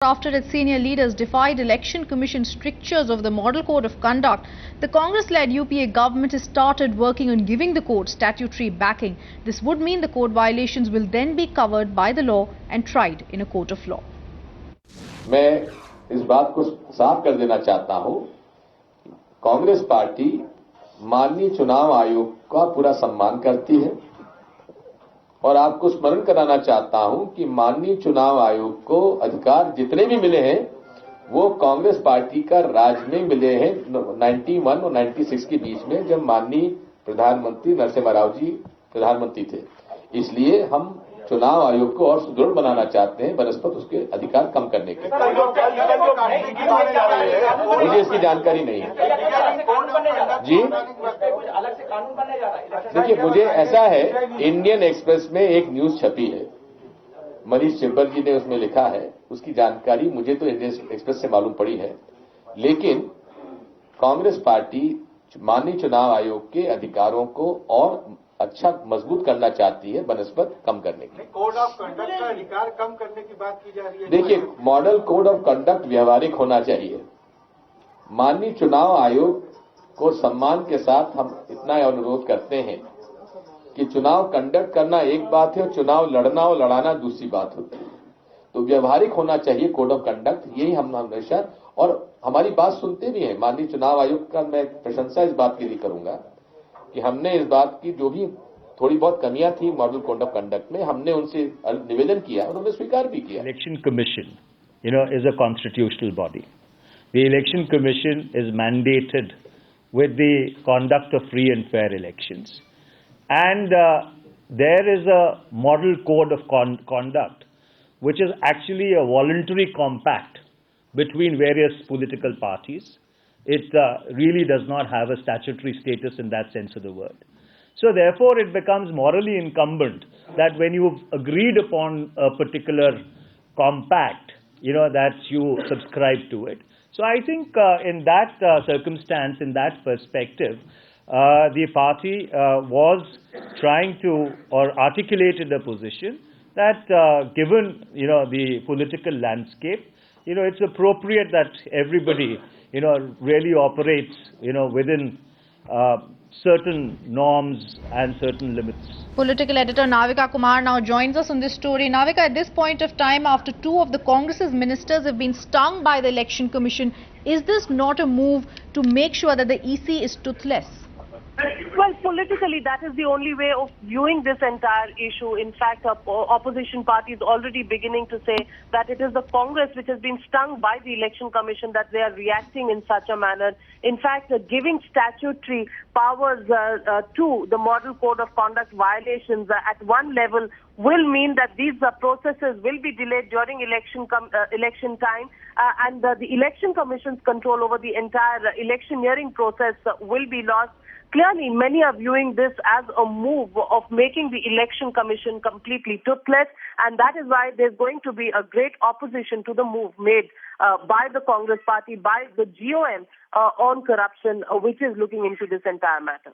After its senior leaders defied Election Commission strictures of the Model Code of Conduct, the Congress-led UPA government has started working on giving the code statutory backing. This would mean the code violations will then be covered by the law and tried in a court of law. मैं इस बात को साफ कर देना चाहता हूं, Congress party माननीय चुनाव आयोग का पूरा सम्मान करती है और आपको स्मरण कराना चाहता हूं कि माननीय चुनाव आयोग को अधिकार जितने भी मिले हैं वो कांग्रेस पार्टी का राज में मिले हैं 91 और 96 के बीच में, जब माननीय प्रधानमंत्री नरसिम्हा राव जी प्रधानमंत्री थे। इसलिए हम चुनाव आयोग को और सुदृढ़ बनाना चाहते हैं बनस्पत उसके अधिकार कम करने के। मुझे इसकी जानकारी नहीं है जी। देखिए, मुझे ऐसा है, इंडियन एक्सप्रेस में एक न्यूज छपी है, मनीष चिंबर जी ने उसमें लिखा है, उसकी जानकारी मुझे तो इंडियन एक्सप्रेस से मालूम पड़ी है, लेकिन कांग्रेस पार्टी माननीय चुनाव आयोग के अधिकारों को और अच्छा मजबूत करना चाहती है बनस्पत कम करने की। कोड ऑफ कंडक्ट का अधिकार कम करने की बात की जा रही है। देखिए, मॉडल कोड ऑफ कंडक्ट व्यवहारिक होना चाहिए। माननीय चुनाव आयोग को सम्मान के साथ हम इतना अनुरोध करते हैं कि चुनाव कंडक्ट करना एक बात है और चुनाव लड़ना और लड़ाना दूसरी बात होती है। तो व्यवहारिक होना चाहिए कोड ऑफ कंडक्ट, यही हम हमेशा और हमारी बात सुनते भी हैं। माननीय चुनाव आयोग का मैं प्रशंसा इस बात के लिए करूंगा कि हमने इस बात की जो भी थोड़ी बहुत कमियां थी मॉडल कोड ऑफ कंडक्ट में, हमने उनसे निवेदन किया और उन्होंने स्वीकार भी किया। Election Commission, is a constitutional body. The Election Commission is mandated with the conduct of free and fair elections. And there is a model code of conduct, which is actually a voluntary compact between various political parties. It really does not have a statutory status in that sense of the word. So therefore, it becomes morally incumbent that when you've agreed upon a particular compact, that you subscribe to it. So I think in that circumstance, in that perspective, the party was trying to or articulated a position that given, the political landscape, it's appropriate that everybody really operates, within certain norms and certain limits. Political editor Navika Kumar now joins us on this story. Navika, at this point of time, after two of the Congress's ministers have been stung by the Election Commission, is this not a move to make sure that the EC is toothless? Well, politically, that is the only way of viewing this entire issue. In fact, opposition parties already beginning to say that it is the Congress which has been stung by the Election Commission that they are reacting in such a manner. In fact, giving statutory powers to the Model Code of Conduct violations at one level will mean that these processes will be delayed during election time, and the Election Commission's control over the entire electioneering process will be lost. Clearly, many are viewing this as a move of making the Election Commission completely toothless, and that is why there's going to be a great opposition to the move made by the Congress party, by the GOM on corruption, which is looking into this entire matter.